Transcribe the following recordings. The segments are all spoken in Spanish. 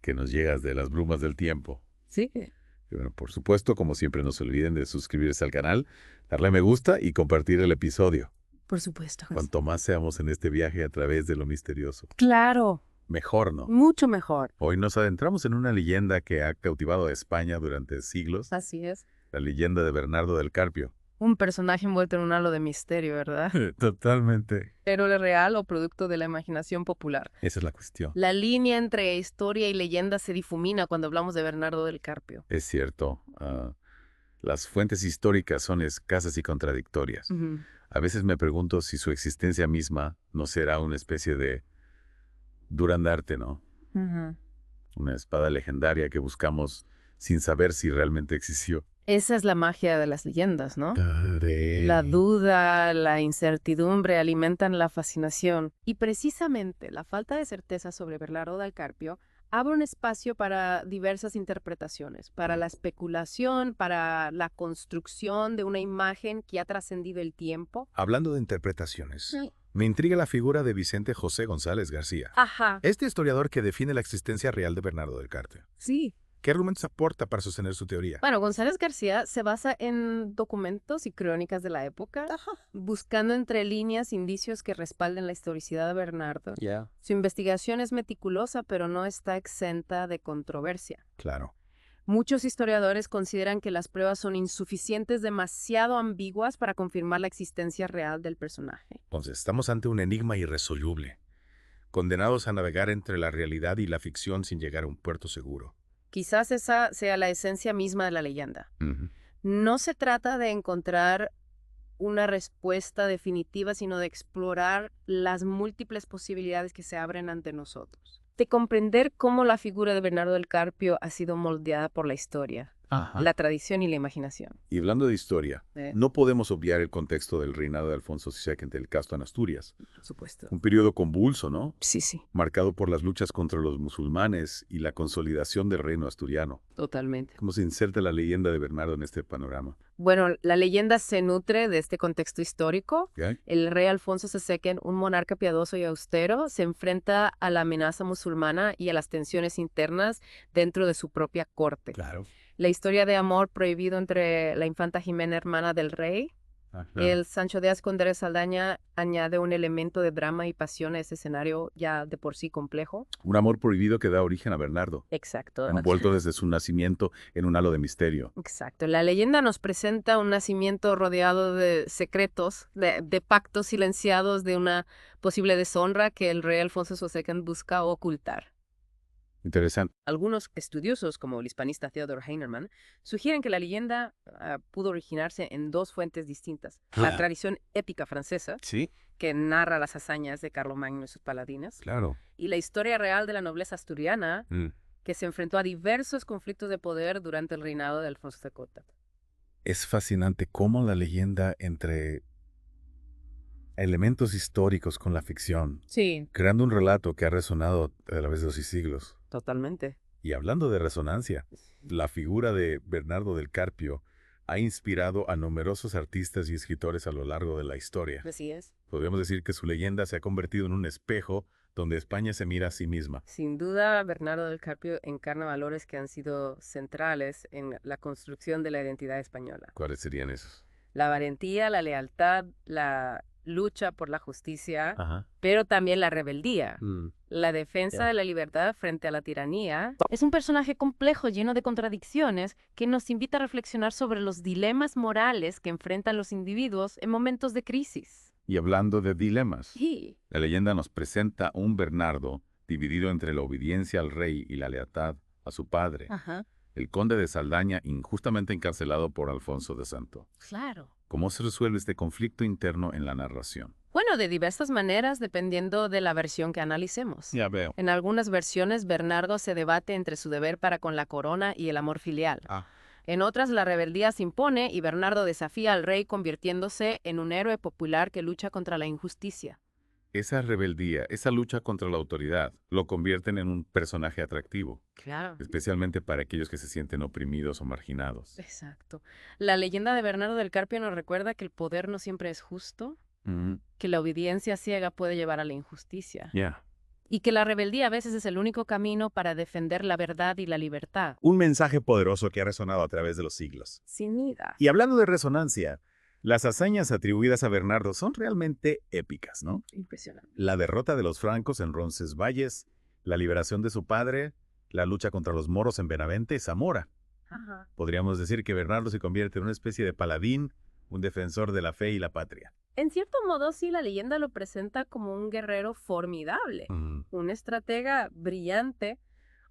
que nos llegas de las brumas del tiempo. Sí. Y bueno, por supuesto, como siempre, no se olviden de suscribirse al canal, darle me gusta y compartir el episodio. Por supuesto, José. Cuanto más seamos en este viaje a través de lo misterioso, Claro, mejor, ¿no? mucho mejor. Hoy nos adentramos en una leyenda que ha cautivado a España durante siglos, Así es. la leyenda de Bernardo del Carpio. Un personaje envuelto en un halo de misterio, ¿verdad? Totalmente. ¿Héroe real o producto de la imaginación popular? Esa es la cuestión. La línea entre historia y leyenda se difumina cuando hablamos de Bernardo del Carpio. Es cierto, las fuentes históricas son escasas y contradictorias. Ujú. A veces me pregunto si su existencia misma no será una especie de durandarte, ¿no? Ujú. Una espada legendaria que buscamos sin saber si realmente existió. Esa es la magia de las leyendas, ¿no? La La duda, la incertidumbre alimentan la fascinación. Y precisamente la falta de certeza sobre Bernardo del Carpio abre un espacio para diversas interpretaciones, para la especulación, para la construcción de una imagen que ha trascendido el tiempo. Hablando de interpretaciones, Sí. me intriga la figura de Vicente José González García. Ajá, Este historiador que define la existencia real de Bernardo del Carpio. sí. ¿Qué argumentos aporta para sostener su teoría? Bueno, González García se basa en documentos y crónicas de la época, buscando entre líneas indicios que respalden la historicidad de Bernardo. Su investigación es meticulosa, pero no está exenta de controversia. Claro. Muchos historiadores consideran que las pruebas son insuficientes, demasiado ambiguas para confirmar la existencia real del personaje. Entonces, estamos ante un enigma irresoluble, condenados a navegar entre la realidad y la ficción sin llegar a un puerto seguro. Quizás esa sea la esencia misma de la leyenda. Ujú. No se trata de encontrar una respuesta definitiva, sino de explorar las múltiples posibilidades que se abren ante nosotros. De comprender cómo la figura de Bernardo del Carpio ha sido moldeada por la historia, la tradición y la imaginación. Y hablando de historia, no podemos obviar el contexto del reinado de Alfonso II del Casto en Asturias. Por supuesto. Un periodo convulso, ¿no? Sí, sí, Marcado por las luchas contra los musulmanes y la consolidación del reino asturiano. totalmente. ¿Cómo se inserta la leyenda de Bernardo en este panorama? Bueno, la leyenda se nutre de este contexto histórico. ¿Ok? El rey Alfonso II, un monarca piadoso y austero, se enfrenta a la amenaza musulmana y a las tensiones internas dentro de su propia corte. Claro. La historia de amor prohibido entre la infanta Jimena, hermana del rey, el Sancho de Conde de Saldaña añade un elemento de drama y pasión a ese escenario ya de por sí complejo. Un amor prohibido que da origen a Bernardo, Exacto. envuelto desde su nacimiento en un halo de misterio. Exacto. La leyenda nos presenta un nacimiento rodeado de secretos, de pactos silenciados, de una posible deshonra que el rey Alfonso II busca ocultar. Interesante. Algunos estudiosos, como el hispanista Theodor Heinermann, sugieren que la leyenda pudo originarse en dos fuentes distintas. La tradición épica francesa, Sí, que narra las hazañas de Carlomagno y sus paladines, Claro. y la historia real de la nobleza asturiana, que se enfrentó a diversos conflictos de poder durante el reinado de Alfonso II. es fascinante cómo la leyenda entre elementos históricos con la ficción, Sí, creando un relato que ha resonado a través de los siglos. totalmente. Y hablando de resonancia, la figura de Bernardo del Carpio ha inspirado a numerosos artistas y escritores a lo largo de la historia. Así es. Podríamos decir que su leyenda se ha convertido en un espejo donde España se mira a sí misma. Sin duda, Bernardo del Carpio encarna valores que han sido centrales en la construcción de la identidad española. ¿Cuáles serían esos? La valentía, la lealtad, la lucha por la justicia, Ajá. pero también la rebeldía. La defensa Ya. de la libertad frente a la tiranía. Es un personaje complejo, lleno de contradicciones, que nos invita a reflexionar sobre los dilemas morales que enfrentan los individuos en momentos de crisis. Y hablando de dilemas, Sí. la leyenda nos presenta un Bernardo dividido entre la obediencia al rey y la lealtad a su padre, Ajá. el conde de Saldaña, injustamente encarcelado por Alfonso de Santo. Claro. ¿Cómo se resuelve este conflicto interno en la narración? Bueno, de diversas maneras, dependiendo de la versión que analicemos. Ya veo. En algunas versiones, Bernardo se debate entre su deber para con la corona y el amor filial. En otras, la rebeldía se impone y Bernardo desafía al rey convirtiéndose en un héroe popular que lucha contra la injusticia. Esa rebeldía, esa lucha contra la autoridad, lo convierten en un personaje atractivo, Claro. especialmente para aquellos que se sienten oprimidos o marginados. Exacto. La leyenda de Bernardo del Carpio nos recuerda que el poder no siempre es justo, Mm, que la obediencia ciega puede llevar a la injusticia. Ya. y que la rebeldía a veces es el único camino para defender la verdad y la libertad. Un mensaje poderoso que ha resonado a través de los siglos. Sin duda. Y hablando de resonancia, las hazañas atribuidas a Bernardo son realmente épicas, ¿no? Impresionante. La derrota de los francos en Roncesvalles, la liberación de su padre, la lucha contra los moros en Benavente y Zamora. Ajá. Podríamos decir que Bernardo se convierte en una especie de paladín, un defensor de la fe y la patria. En cierto modo, sí, la leyenda lo presenta como un guerrero formidable, un estratega brillante,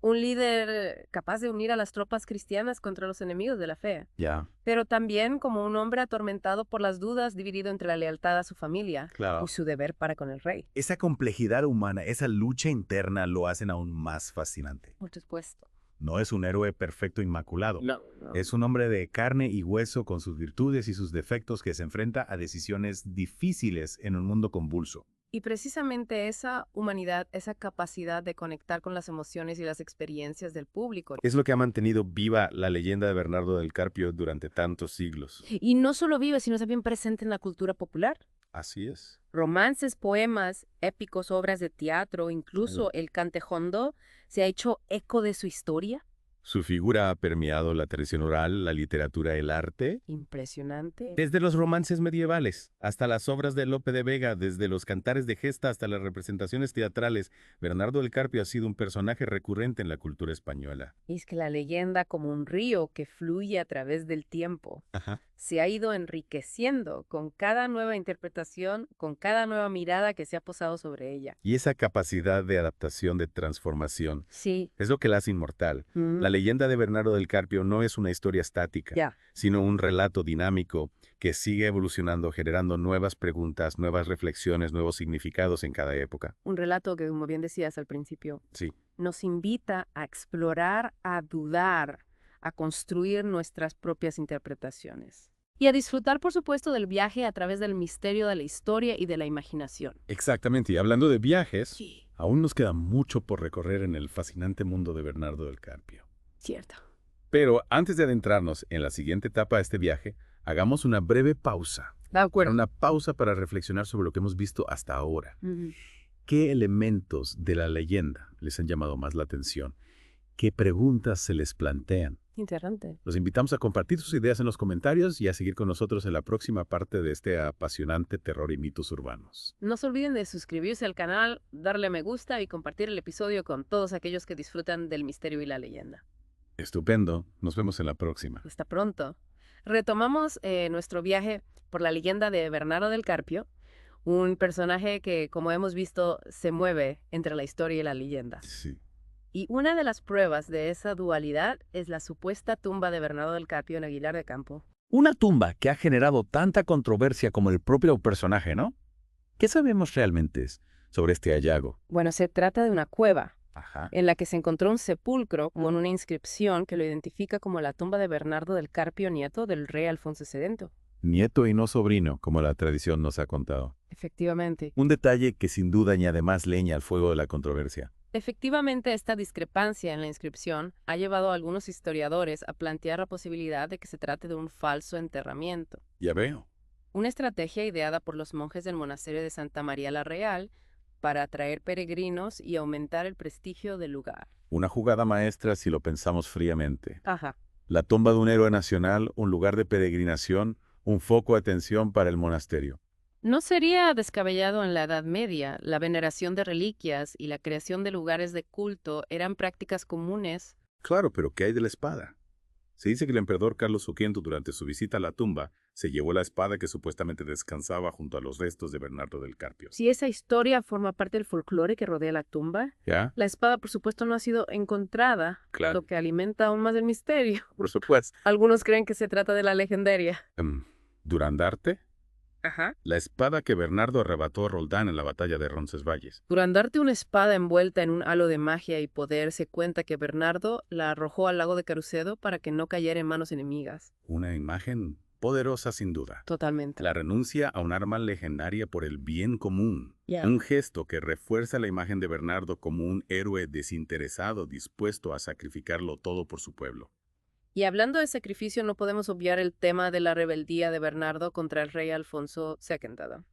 un líder capaz de unir a las tropas cristianas contra los enemigos de la fe, Ya, pero también como un hombre atormentado por las dudas, dividido entre la lealtad a su familia claro. y su deber para con el rey. Esa complejidad humana, esa lucha interna lo hacen aún más fascinante. Por supuesto. No es un héroe perfecto inmaculado. No. Es un hombre de carne y hueso con sus virtudes y sus defectos que se enfrenta a decisiones difíciles en un mundo convulso. Y precisamente esa humanidad, esa capacidad de conectar con las emociones y las experiencias del público. Es lo que ha mantenido viva la leyenda de Bernardo del Carpio durante tantos siglos. Y no solo vive, sino también presente en la cultura popular. Así es. Romances, poemas, épicos, obras de teatro, incluso el cantejondo se ha hecho eco de su historia. Su figura ha permeado la tradición oral, la literatura, el arte. Impresionante. Desde los romances medievales hasta las obras de Lope de Vega, desde los cantares de gesta hasta las representaciones teatrales, Bernardo del Carpio ha sido un personaje recurrente en la cultura española. Y es que la leyenda, como un río que fluye a través del tiempo, se ha ido enriqueciendo con cada nueva interpretación, con cada nueva mirada que se ha posado sobre ella. Y esa capacidad de adaptación, de transformación, Sí. es lo que la hace inmortal. La leyenda de Bernardo del Carpio no es una historia estática, Ya. sino un relato dinámico que sigue evolucionando, generando nuevas preguntas, nuevas reflexiones, nuevos significados en cada época. Un relato que, como bien decías al principio, Sí. nos invita a explorar, a dudar, a construir nuestras propias interpretaciones. Y a disfrutar, por supuesto, del viaje a través del misterio de la historia y de la imaginación. Exactamente, y hablando de viajes, Sí. aún nos queda mucho por recorrer en el fascinante mundo de Bernardo del Carpio. Cierto. Pero antes de adentrarnos en la siguiente etapa de este viaje, hagamos una breve pausa. De acuerdo. Una pausa para reflexionar sobre lo que hemos visto hasta ahora. ¿Qué elementos de la leyenda les han llamado más la atención? ¿Qué preguntas se les plantean? Interesante. Los invitamos a compartir sus ideas en los comentarios y a seguir con nosotros en la próxima parte de este apasionante terror y mitos urbanos. No se olviden de suscribirse al canal, darle me gusta y compartir el episodio con todos aquellos que disfrutan del misterio y la leyenda. Estupendo. Nos vemos en la próxima. Hasta pronto. Retomamos nuestro viaje por la leyenda de Bernardo del Carpio, un personaje que, como hemos visto, se mueve entre la historia y la leyenda. Sí. Y una de las pruebas de esa dualidad es la supuesta tumba de Bernardo del Carpio en Aguilar de Campo. Una tumba que ha generado tanta controversia como el propio personaje, ¿no? ¿Qué sabemos realmente sobre este hallazgo? Bueno, se trata de una cueva Ajá. en la que se encontró un sepulcro con una inscripción que lo identifica como la tumba de Bernardo del Carpio, nieto del rey Alfonso X. Nieto y no sobrino, como la tradición nos ha contado. Efectivamente. Un detalle que sin duda añade más leña al fuego de la controversia. Efectivamente, esta discrepancia en la inscripción ha llevado a algunos historiadores a plantear la posibilidad de que se trate de un falso enterramiento. Ya veo. Una estrategia ideada por los monjes del monasterio de Santa María la Real para atraer peregrinos y aumentar el prestigio del lugar. Una jugada maestra si lo pensamos fríamente. Ajá. La tumba de un héroe nacional, un lugar de peregrinación, un foco de atención para el monasterio. No sería descabellado en la Edad Media. La veneración de reliquias y la creación de lugares de culto eran prácticas comunes. Claro, pero ¿qué hay de la espada? Se dice que el emperador Carlos V, durante su visita a la tumba, se llevó la espada que supuestamente descansaba junto a los restos de Bernardo del Carpio. Si esa historia forma parte del folclore que rodea la tumba, ¿Ya? la espada, por supuesto, no ha sido encontrada, Claro. lo que alimenta aún más el misterio. Por supuesto. Algunos creen que se trata de la legendaria. ¿Durandarte? Ajá. La espada que Bernardo arrebató a Roldán en la batalla de Roncesvalles. Durante una espada envuelta en un halo de magia y poder, se cuenta que Bernardo la arrojó al lago de Carucedo para que no cayera en manos enemigas. Una imagen poderosa sin duda. Totalmente. La renuncia a un arma legendaria por el bien común. Ya. Un gesto que refuerza la imagen de Bernardo como un héroe desinteresado dispuesto a sacrificarlo todo por su pueblo. Y hablando de sacrificio, no podemos obviar el tema de la rebeldía de Bernardo contra el rey Alfonso II.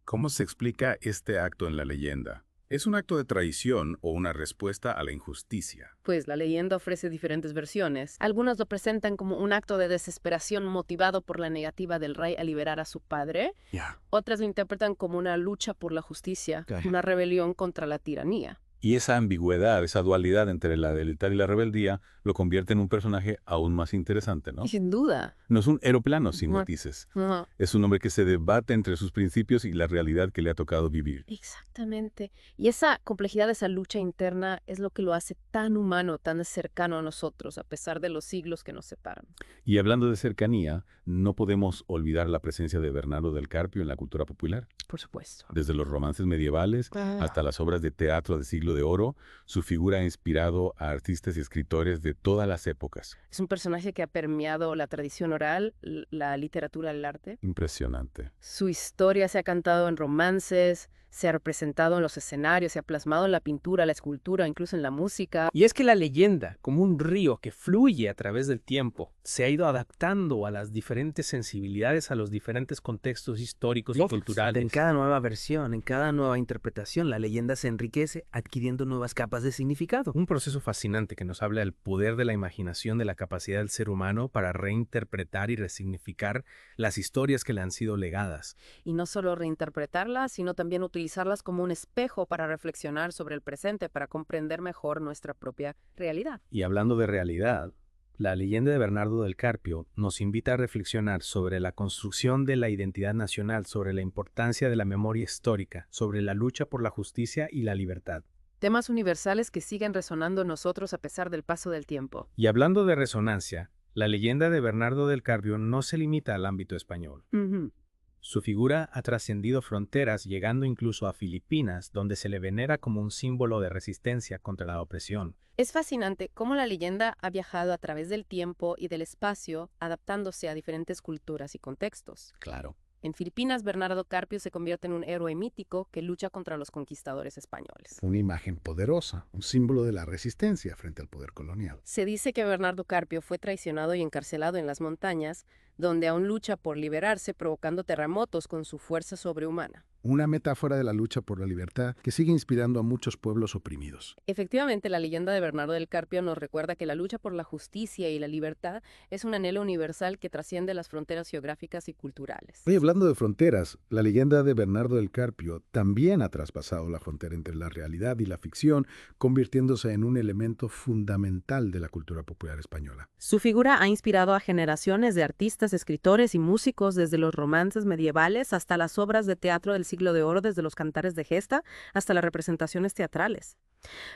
¿Cómo se explica este acto en la leyenda? ¿Es un acto de traición o una respuesta a la injusticia? Pues la leyenda ofrece diferentes versiones. Algunas lo presentan como un acto de desesperación motivado por la negativa del rey a liberar a su padre. Ya. Otras lo interpretan como una lucha por la justicia, una rebelión contra la tiranía. Y esa ambigüedad, esa dualidad entre la lealtad y la rebeldía, lo convierte en un personaje aún más interesante, ¿no? Y sin duda. No es un héroe plano sin Ujú. matices. Ajá. Es un hombre que se debate entre sus principios y la realidad que le ha tocado vivir. Exactamente. Y esa complejidad, esa lucha interna, es lo que lo hace tan humano, tan cercano a nosotros, a pesar de los siglos que nos separan. Y hablando de cercanía, no podemos olvidar la presencia de Bernardo del Carpio en la cultura popular. Por supuesto. Desde los romances medievales hasta las obras de teatro del siglo de oro, su figura ha inspirado a artistas y escritores de todas las épocas. Es un personaje que ha permeado la tradición oral, la literatura, el arte. Impresionante. Su historia se ha cantado en romances, se ha representado en los escenarios, se ha plasmado en la pintura, la escultura, incluso en la música. Y es que la leyenda, como un río que fluye a través del tiempo, se ha ido adaptando a las diferentes sensibilidades, a los diferentes contextos históricos y culturales. En cada nueva versión, en cada nueva interpretación, la leyenda se enriquece adquiriendo nuevas capas de significado. Un proceso fascinante que nos habla del poder de la imaginación, de la capacidad del ser humano para reinterpretar y resignificar las historias que le han sido legadas. Y no solo reinterpretarlas, sino también utilizarlas como un espejo para reflexionar sobre el presente, para comprender mejor nuestra propia realidad. Y hablando de realidad, la leyenda de Bernardo del Carpio nos invita a reflexionar sobre la construcción de la identidad nacional, sobre la importancia de la memoria histórica, sobre la lucha por la justicia y la libertad. Temas universales que siguen resonando en nosotros a pesar del paso del tiempo. Y hablando de resonancia, la leyenda de Bernardo del Carpio no se limita al ámbito español. Ujú. Su figura ha trascendido fronteras, llegando incluso a Filipinas, donde se le venera como un símbolo de resistencia contra la opresión. Es fascinante cómo la leyenda ha viajado a través del tiempo y del espacio, adaptándose a diferentes culturas y contextos. Claro. En Filipinas, Bernardo Carpio se convierte en un héroe mítico que lucha contra los conquistadores españoles. Una imagen poderosa, un símbolo de la resistencia frente al poder colonial. Se dice que Bernardo Carpio fue traicionado y encarcelado en las montañas, donde aún lucha por liberarse, provocando terremotos con su fuerza sobrehumana. Una metáfora de la lucha por la libertad que sigue inspirando a muchos pueblos oprimidos. Efectivamente, la leyenda de Bernardo del Carpio nos recuerda que la lucha por la justicia y la libertad es un anhelo universal que trasciende las fronteras geográficas y culturales. Oye, hablando de fronteras, la leyenda de Bernardo del Carpio también ha traspasado la frontera entre la realidad y la ficción, convirtiéndose en un elemento fundamental de la cultura popular española. Su figura ha inspirado a generaciones de artistas, escritores y músicos desde los romances medievales hasta las obras de teatro del siglo de oro, desde los cantares de gesta hasta las representaciones teatrales.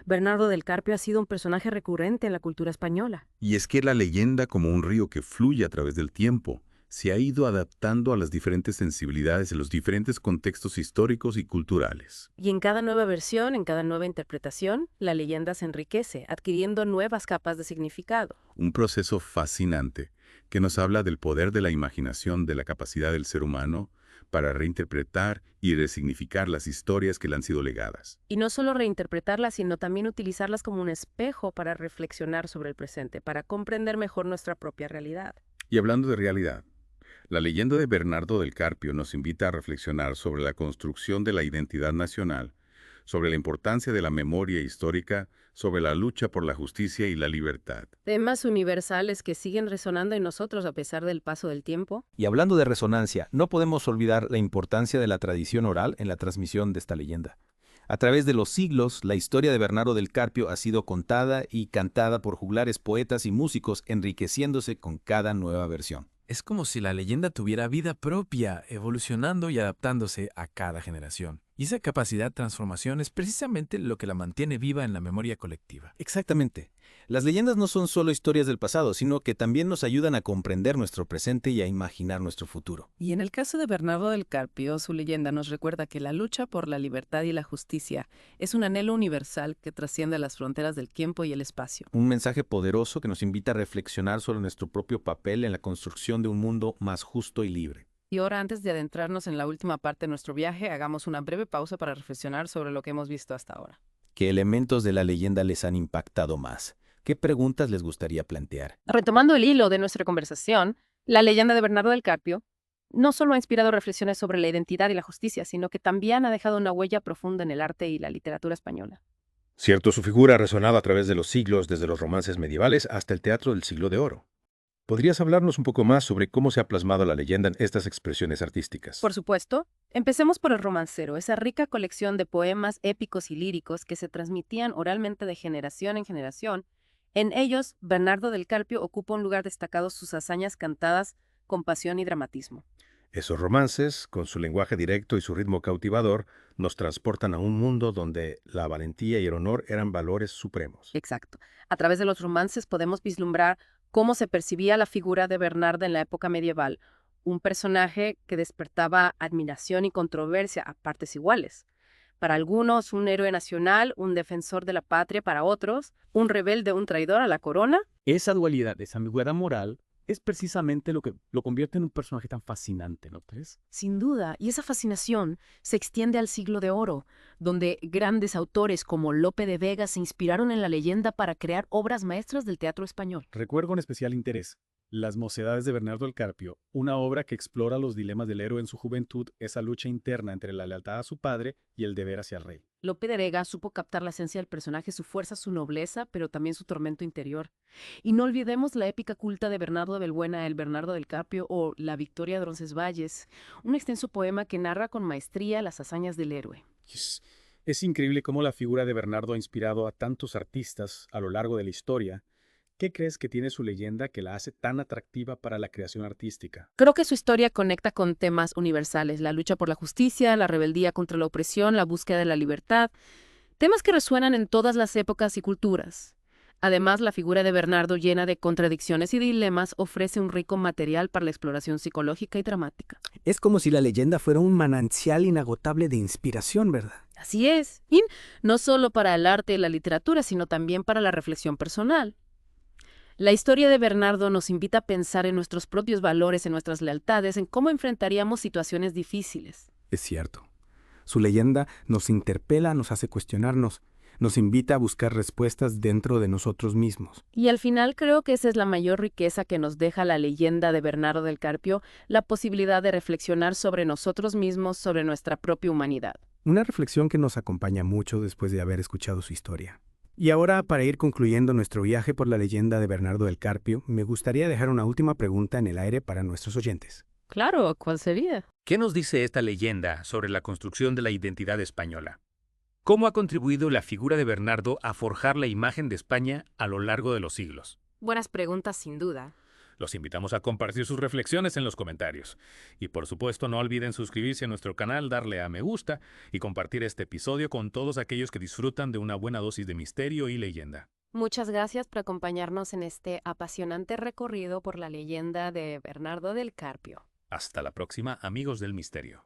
Bernardo del Carpio ha sido un personaje recurrente en la cultura española. Y es que la leyenda, como un río que fluye a través del tiempo, se ha ido adaptando a las diferentes sensibilidades de los diferentes contextos históricos y culturales. Y en cada nueva versión, en cada nueva interpretación, la leyenda se enriquece, adquiriendo nuevas capas de significado. Un proceso fascinante que nos habla del poder de la imaginación, de la capacidad del ser humano para reinterpretar y resignificar las historias que le han sido legadas. Y no solo reinterpretarlas, sino también utilizarlas como un espejo para reflexionar sobre el presente, para comprender mejor nuestra propia realidad. Y hablando de realidad, la leyenda de Bernardo del Carpio nos invita a reflexionar sobre la construcción de la identidad nacional, sobre la importancia de la memoria histórica, sobre la lucha por la justicia y la libertad. Temas universales que siguen resonando en nosotros a pesar del paso del tiempo. Y hablando de resonancia, no podemos olvidar la importancia de la tradición oral en la transmisión de esta leyenda. A través de los siglos, la historia de Bernardo del Carpio ha sido contada y cantada por juglares poetas y músicos, enriqueciéndose con cada nueva versión. Es como si la leyenda tuviera vida propia, evolucionando y adaptándose a cada generación. Y esa capacidad de transformación es precisamente lo que la mantiene viva en la memoria colectiva. Exactamente. Las leyendas no son solo historias del pasado, sino que también nos ayudan a comprender nuestro presente y a imaginar nuestro futuro. Y en el caso de Bernardo del Carpio, su leyenda nos recuerda que la lucha por la libertad y la justicia es un anhelo universal que trasciende las fronteras del tiempo y el espacio. Un mensaje poderoso que nos invita a reflexionar sobre nuestro propio papel en la construcción de un mundo más justo y libre. Y ahora, antes de adentrarnos en la última parte de nuestro viaje, hagamos una breve pausa para reflexionar sobre lo que hemos visto hasta ahora. ¿Qué elementos de la leyenda les han impactado más? ¿Qué preguntas les gustaría plantear? Retomando el hilo de nuestra conversación, la leyenda de Bernardo del Carpio no solo ha inspirado reflexiones sobre la identidad y la justicia, sino que también ha dejado una huella profunda en el arte y la literatura española. Cierto, su figura ha resonado a través de los siglos, desde los romances medievales hasta el teatro del Siglo de Oro. ¿Podrías hablarnos un poco más sobre cómo se ha plasmado la leyenda en estas expresiones artísticas? Por supuesto, empecemos por el romancero, esa rica colección de poemas épicos y líricos que se transmitían oralmente de generación en generación. En ellos, Bernardo del Carpio ocupa un lugar destacado sus hazañas cantadas con pasión y dramatismo. Esos romances, con su lenguaje directo y su ritmo cautivador, nos transportan a un mundo donde la valentía y el honor eran valores supremos. Exacto. A través de los romances podemos vislumbrar cómo se percibía la figura de Bernardo en la época medieval, un personaje que despertaba admiración y controversia a partes iguales. Para algunos, un héroe nacional, un defensor de la patria; para otros, un rebelde, un traidor a la corona. Esa dualidad, esa ambigüedad moral, es precisamente lo que lo convierte en un personaje tan fascinante, ¿no crees? Sin duda, y esa fascinación se extiende al Siglo de Oro, donde grandes autores como Lope de Vega se inspiraron en la leyenda para crear obras maestras del teatro español. Recuerdo con especial interés Las Mocedades de Bernardo del Carpio, una obra que explora los dilemas del héroe en su juventud, esa lucha interna entre la lealtad a su padre y el deber hacia el rey. Lope de Vega supo captar la esencia del personaje, su fuerza, su nobleza, pero también su tormento interior. Y no olvidemos la épica culta de Bernardo de Belbuena, el Bernardo del Carpio, o La Victoria de Roncesvalles, un extenso poema que narra con maestría las hazañas del héroe. Es increíble cómo la figura de Bernardo ha inspirado a tantos artistas a lo largo de la historia. ¿Qué crees que tiene su leyenda que la hace tan atractiva para la creación artística? Creo que su historia conecta con temas universales: la lucha por la justicia, la rebeldía contra la opresión, la búsqueda de la libertad, temas que resuenan en todas las épocas y culturas. Además, la figura de Bernardo, llena de contradicciones y dilemas, ofrece un rico material para la exploración psicológica y dramática. Es como si la leyenda fuera un manantial inagotable de inspiración, ¿verdad? Así es, y no solo para el arte y la literatura, sino también para la reflexión personal. La historia de Bernardo nos invita a pensar en nuestros propios valores, en nuestras lealtades, en cómo enfrentaríamos situaciones difíciles. Es cierto. Su leyenda nos interpela, nos hace cuestionarnos, nos invita a buscar respuestas dentro de nosotros mismos. Y al final creo que esa es la mayor riqueza que nos deja la leyenda de Bernardo del Carpio, la posibilidad de reflexionar sobre nosotros mismos, sobre nuestra propia humanidad. Una reflexión que nos acompaña mucho después de haber escuchado su historia. Y ahora, para ir concluyendo nuestro viaje por la leyenda de Bernardo del Carpio, me gustaría dejar una última pregunta en el aire para nuestros oyentes. Claro, ¿cuál sería? ¿Qué nos dice esta leyenda sobre la construcción de la identidad española? ¿Cómo ha contribuido la figura de Bernardo a forjar la imagen de España a lo largo de los siglos? Buenas preguntas, sin duda. Los invitamos a compartir sus reflexiones en los comentarios. Y por supuesto, no olviden suscribirse a nuestro canal, darle a me gusta y compartir este episodio con todos aquellos que disfrutan de una buena dosis de misterio y leyenda. Muchas gracias por acompañarnos en este apasionante recorrido por la leyenda de Bernardo del Carpio. Hasta la próxima, amigos del misterio.